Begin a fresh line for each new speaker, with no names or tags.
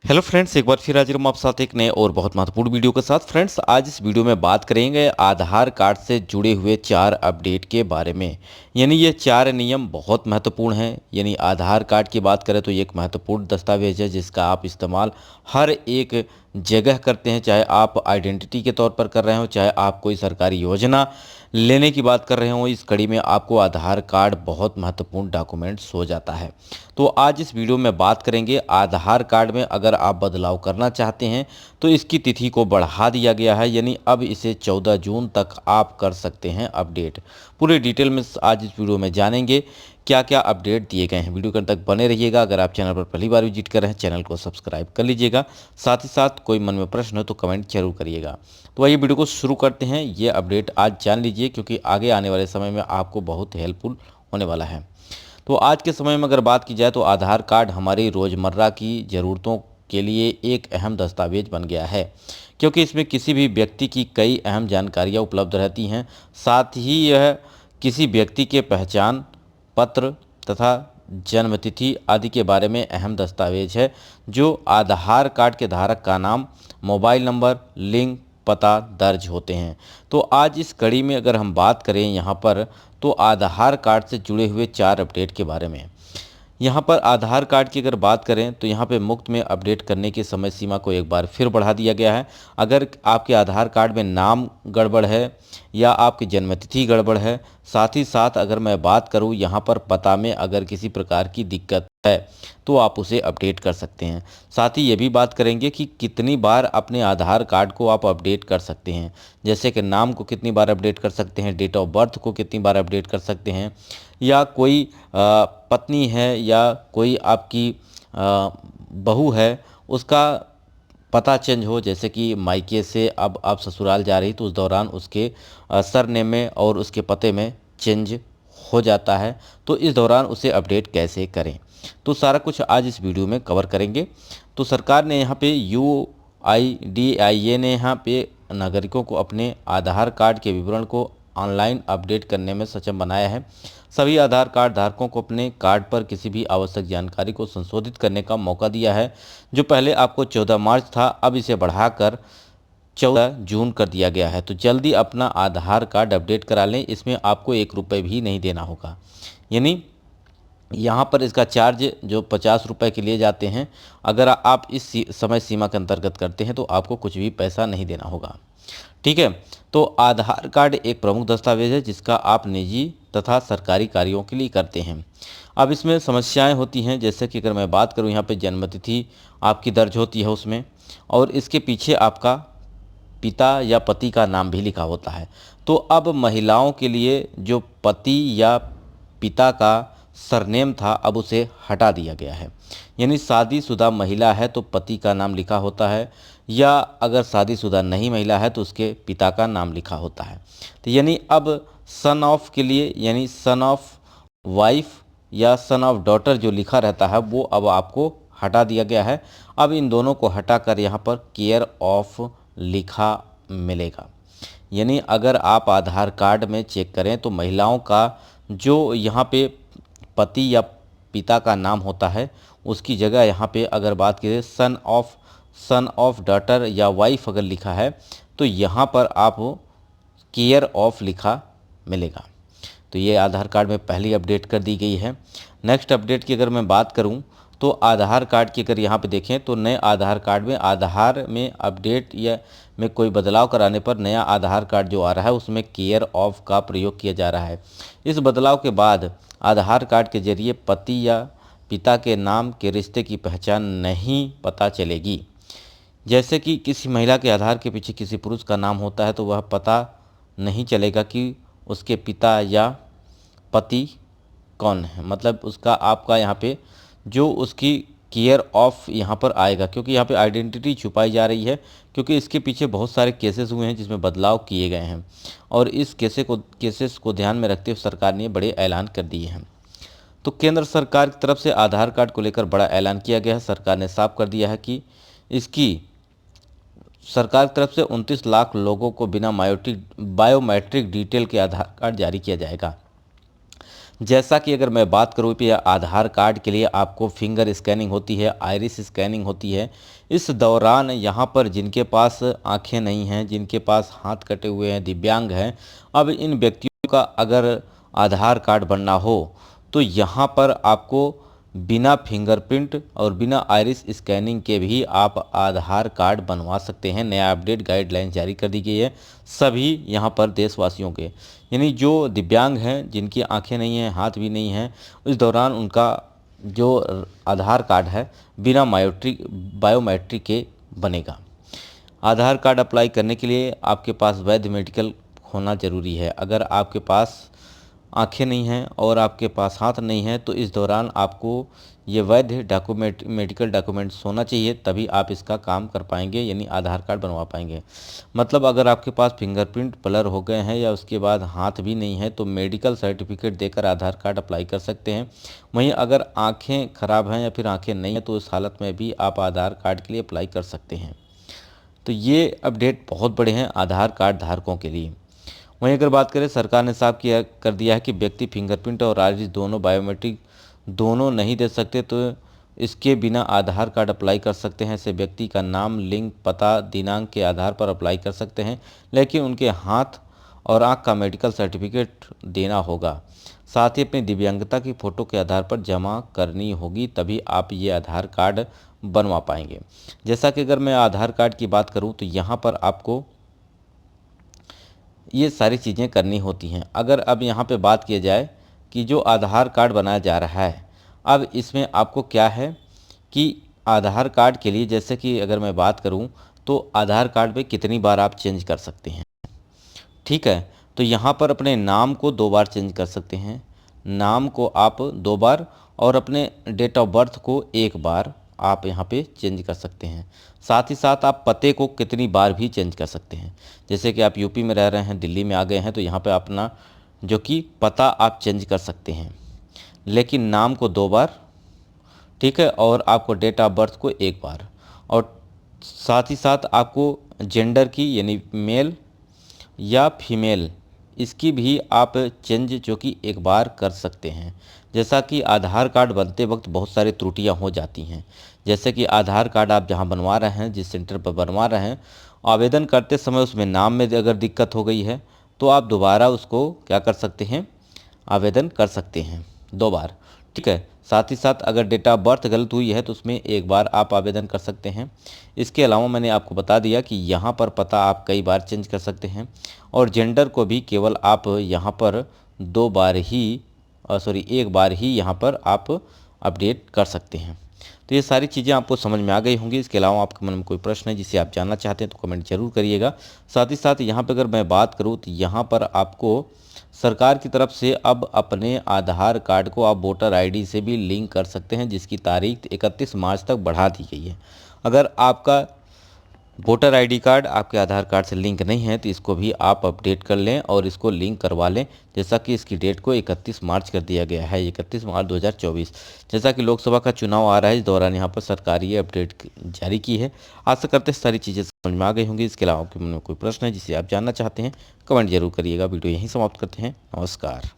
Hello friends, एक बार फिर हाजिर हूँ आप साथ एक नए और बहुत महत्वपूर्ण वीडियो के साथ। फ्रेंड्स, आज इस वीडियो में बात करेंगे आधार कार्ड से जुड़े हुए 4 अपडेट के बारे में। यानी ये 4 नियम बहुत महत्वपूर्ण हैं। यानी आधार कार्ड की बात करें तो ये एक महत्वपूर्ण दस्तावेज है जिसका आप इस्तेमाल हर एक जगह करते हैं, चाहे आप आइडेंटिटी के तौर पर कर रहे हो, चाहे आप कोई सरकारी योजना लेने की बात कर रहे हो। इस कड़ी में आपको आधार कार्ड बहुत महत्वपूर्ण डॉक्यूमेंट्स हो जाता है। तो आज इस वीडियो में बात करेंगे आधार कार्ड में अगर आप बदलाव करना चाहते हैं तो इसकी तिथि को बढ़ा दिया गया है। यानी अब इसे 14 जून तक आप कर सकते हैं अपडेट। पूरे डिटेल में आज इस वीडियो में जानेंगे क्या क्या अपडेट दिए गए हैं। वीडियो के अंत तक बने रहिएगा। अगर आप चैनल पर पहली बार विजिट कर रहे हैं, चैनल को सब्सक्राइब कर लीजिएगा। साथ ही साथ कोई मन में प्रश्न हो तो कमेंट जरूर करिएगा। तो आइए वीडियो को शुरू करते हैं। ये अपडेट आज जान लीजिए क्योंकि आगे आने वाले समय में आपको बहुत हेल्पफुल होने वाला है। तो आज के समय में अगर बात की जाए तो आधार कार्ड हमारी रोज़मर्रा की ज़रूरतों के लिए एक अहम दस्तावेज बन गया है, क्योंकि इसमें किसी भी व्यक्ति की कई अहम जानकारियां उपलब्ध रहती हैं। साथ ही यह किसी व्यक्ति के पहचान पत्र तथा जन्मतिथि आदि के बारे में अहम दस्तावेज है, जो आधार कार्ड के धारक का नाम, मोबाइल नंबर, लिंक, पता दर्ज होते हैं। तो आज इस कड़ी में अगर हम बात करें यहाँ पर तो आधार कार्ड से जुड़े हुए 4 अपडेट के बारे में। यहाँ पर आधार कार्ड की अगर बात करें तो यहाँ पे मुफ्त में अपडेट करने की समय सीमा को एक बार फिर बढ़ा दिया गया है। अगर आपके आधार कार्ड में नाम गड़बड़ है या आपकी जन्मतिथि गड़बड़ है, साथ ही साथ अगर मैं बात करूँ यहाँ पर पता में अगर किसी प्रकार की दिक्कत है तो आप उसे अपडेट कर सकते हैं। साथ ही ये भी बात करेंगे कि कितनी बार अपने आधार कार्ड को आप अपडेट कर सकते हैं, जैसे कि नाम को कितनी बार अपडेट कर सकते हैं, डेट ऑफ बर्थ को कितनी बार अपडेट कर सकते हैं, या कोई पत्नी है या कोई आपकी बहू है उसका पता चेंज हो, जैसे कि मायके से अब आप ससुराल जा रही तो उस दौरान उसके सरनेम में और उसके पते में चेंज हो जाता है, तो इस दौरान उसे अपडेट कैसे करें, तो सारा कुछ आज इस वीडियो में कवर करेंगे। तो सरकार ने यहाँ पे UIDAI ने यहाँ पे नागरिकों को अपने आधार कार्ड के विवरण को ऑनलाइन अपडेट करने में सक्षम बनाया है। सभी आधार कार्ड धारकों को अपने कार्ड पर किसी भी आवश्यक जानकारी को संशोधित करने का मौका दिया है। जो पहले आपको 14 मार्च था, अब इसे बढ़ाकर 14 जून कर दिया गया है। तो जल्दी अपना आधार कार्ड अपडेट करा लें, इसमें आपको 1 रुपये भी नहीं देना होगा। यानी यहाँ पर इसका चार्ज जो 50 रुपये के लिए जाते हैं, अगर आप इस समय सीमा के अंतर्गत करते हैं तो आपको कुछ भी पैसा नहीं देना होगा। ठीक है। तो आधार कार्ड एक प्रमुख दस्तावेज है जिसका आप निजी तथा सरकारी कार्यों के लिए करते हैं। अब इसमें समस्याएं होती हैं, जैसे कि अगर मैं बात करूं यहाँ पे जन्मतिथि आपकी दर्ज होती है उसमें, और इसके पीछे आपका पिता या पति का नाम भी लिखा होता है। तो अब महिलाओं के लिए जो पति या पिता का सरनेम था अब उसे हटा दिया गया है। यानी शादीशुदा महिला है तो पति का नाम लिखा होता है, या अगर शादीशुदा नहीं महिला है तो उसके पिता का नाम लिखा होता है। तो यानी अब सन ऑफ के लिए, यानी सन ऑफ वाइफ या सन ऑफ डॉटर जो लिखा रहता है वो अब आपको हटा दिया गया है। अब इन दोनों को हटाकर यहाँ पर केयर ऑफ लिखा मिलेगा। यानी अगर आप आधार कार्ड में चेक करें तो महिलाओं का जो यहाँ पे पति या पिता का नाम होता है उसकी जगह यहाँ पे अगर बात करें सन ऑफ डॉटर या वाइफ अगर लिखा है तो यहाँ पर आप केयर ऑफ लिखा मिलेगा। तो ये आधार कार्ड में पहली अपडेट कर दी गई है। नेक्स्ट अपडेट की अगर मैं बात करूं तो आधार कार्ड की अगर यहाँ पे देखें तो नए आधार कार्ड में आधार में अपडेट या में कोई बदलाव कराने पर नया आधार कार्ड जो आ रहा है उसमें केयर ऑफ का प्रयोग किया जा रहा है। इस बदलाव के बाद आधार कार्ड के जरिए पति या पिता के नाम के रिश्ते की पहचान नहीं पता चलेगी। जैसे कि किसी महिला के आधार के पीछे किसी पुरुष का नाम होता है तो वह पता नहीं चलेगा कि उसके पिता या पति कौन है, मतलब उसका आपका यहाँ पे जो उसकी केयर ऑफ यहाँ पर आएगा, क्योंकि यहाँ पे आइडेंटिटी छुपाई जा रही है, क्योंकि इसके पीछे बहुत सारे केसेस हुए हैं जिसमें बदलाव किए गए हैं, और इस केसेस को ध्यान में रखते हुए सरकार ने बड़े ऐलान कर दिए हैं। तो केंद्र सरकार की तरफ से आधार कार्ड को लेकर बड़ा ऐलान किया गया है। सरकार ने साफ कर दिया है कि इसकी सरकार की तरफ से 29 लाख लोगों को बिना बायोमेट्रिक डिटेल के आधार कार्ड जारी किया जाएगा। जैसा कि अगर मैं बात करूँ कि आधार कार्ड के लिए आपको फिंगर स्कैनिंग होती है, आइरिस स्कैनिंग होती है। इस दौरान यहाँ पर जिनके पास आंखें नहीं हैं, जिनके पास हाथ कटे हुए हैं, दिव्यांग हैं, अब इन व्यक्तियों का अगर आधार कार्ड बनना हो तो यहाँ पर आपको बिना फिंगरप्रिंट और बिना आइरिस स्कैनिंग के भी आप आधार कार्ड बनवा सकते हैं। नया अपडेट गाइडलाइन जारी कर दी गई है सभी यहाँ पर देशवासियों के, यानी जो दिव्यांग हैं, जिनकी आंखें नहीं हैं, हाथ भी नहीं हैं, इस दौरान उनका जो आधार कार्ड है बिना बायोमेट्रिक के बनेगा। आधार कार्ड अप्लाई करने के लिए आपके पास वैध मेडिकल होना ज़रूरी है। अगर आपके पास आंखें नहीं हैं और आपके पास हाथ नहीं है तो इस दौरान आपको ये वैध मेडिकल डॉक्यूमेंट्स होना चाहिए, तभी आप इसका काम कर पाएंगे, यानी आधार कार्ड बनवा पाएंगे। मतलब अगर आपके पास फिंगरप्रिंट ब्लर हो गए हैं या उसके बाद हाथ भी नहीं है तो मेडिकल सर्टिफिकेट देकर आधार कार्ड अप्लाई कर सकते हैं। वहीं अगर आंखें खराब हैं या फिर आंखें नहीं हैं तो उस हालत में भी आप आधार कार्ड के लिए अप्लाई कर सकते हैं। तो ये अपडेट बहुत बड़े हैं आधार कार्ड धारकों के लिए। वहीं अगर बात करें, सरकार ने साफ किया कर दिया है कि व्यक्ति फिंगरप्रिंट और आइरिस दोनों बायोमेट्रिक दोनों नहीं दे सकते तो इसके बिना आधार कार्ड अप्लाई कर सकते हैं। ऐसे व्यक्ति का नाम, लिंग, पता, दिनांक के आधार पर अप्लाई कर सकते हैं, लेकिन उनके हाथ और आँख का मेडिकल सर्टिफिकेट देना होगा। साथ ही अपनी दिव्यांगता की फ़ोटो के आधार पर जमा करनी होगी, तभी आप ये आधार कार्ड बनवा पाएंगे। जैसा कि अगर मैं आधार कार्ड की बात करूं तो यहाँ पर आपको ये सारी चीज़ें करनी होती हैं। अगर अब यहाँ पे बात किया जाए कि जो आधार कार्ड बनाया जा रहा है, अब इसमें आपको क्या है कि आधार कार्ड के लिए, जैसे कि अगर मैं बात करूँ तो आधार कार्ड पे कितनी बार आप चेंज कर सकते हैं। ठीक है, तो यहाँ पर अपने नाम को 2 बार चेंज कर सकते हैं, नाम को आप 2 बार, और अपने डेट ऑफ बर्थ को 1 बार आप यहाँ पे चेंज कर सकते हैं। साथ ही साथ आप पते को कितनी बार भी चेंज कर सकते हैं। जैसे कि आप यूपी में रह रहे हैं, दिल्ली में आ गए हैं, तो यहाँ पे अपना जो कि पता आप चेंज कर सकते हैं, लेकिन नाम को 2 बार, ठीक है, और आपको डेट ऑफ बर्थ को 1 बार, और साथ ही साथ आपको जेंडर की, यानी मेल या फीमेल, इसकी भी आप चेंज जो कि 1 बार कर सकते हैं। जैसा कि आधार कार्ड बनते वक्त बहुत सारी त्रुटियां हो जाती हैं। जैसे कि आधार कार्ड आप जहां बनवा रहे हैं, जिस सेंटर पर बनवा रहे हैं, आवेदन करते समय उसमें नाम में अगर दिक्कत हो गई है तो आप दोबारा उसको क्या कर सकते हैं, आवेदन कर सकते हैं 2 बार। ठीक है, साथ ही साथ अगर डेट ऑफ बर्थ गलत हुई है तो उसमें 1 बार आप आवेदन कर सकते हैं। इसके अलावा मैंने आपको बता दिया कि यहाँ पर पता आप कई बार चेंज कर सकते हैं, और जेंडर को भी केवल आप यहाँ पर 2 बार ही 1 बार ही यहाँ पर आप अपडेट कर सकते हैं। तो ये सारी चीज़ें आपको समझ में आ गई होंगी। इसके अलावा आपके मन में कोई प्रश्न है जिसे आप जानना चाहते हैं तो कमेंट जरूर करिएगा। साथ ही साथ यहाँ पर अगर मैं बात करूँ तो यहाँ पर आपको सरकार की तरफ से अब अपने आधार कार्ड को आप वोटर आईडी से भी लिंक कर सकते हैं, जिसकी तारीख 31 मार्च तक बढ़ा दी गई है। अगर आपका वोटर आईडी कार्ड आपके आधार कार्ड से लिंक नहीं है तो इसको भी आप अपडेट कर लें और इसको लिंक करवा लें, जैसा कि इसकी डेट को 31 मार्च कर दिया गया है, 31 मार्च 2024। जैसा कि लोकसभा का चुनाव आ रहा है, इस दौरान यहाँ पर सरकार ये अपडेट जारी की है। आशा करते हैं सारी चीज़ें समझ में आ गई होंगी। इसके अलावा आपके मन में कोई प्रश्न है जिसे आप जानना चाहते हैं, कमेंट जरूर करिएगा। वीडियो यहीं समाप्त करते हैं। नमस्कार।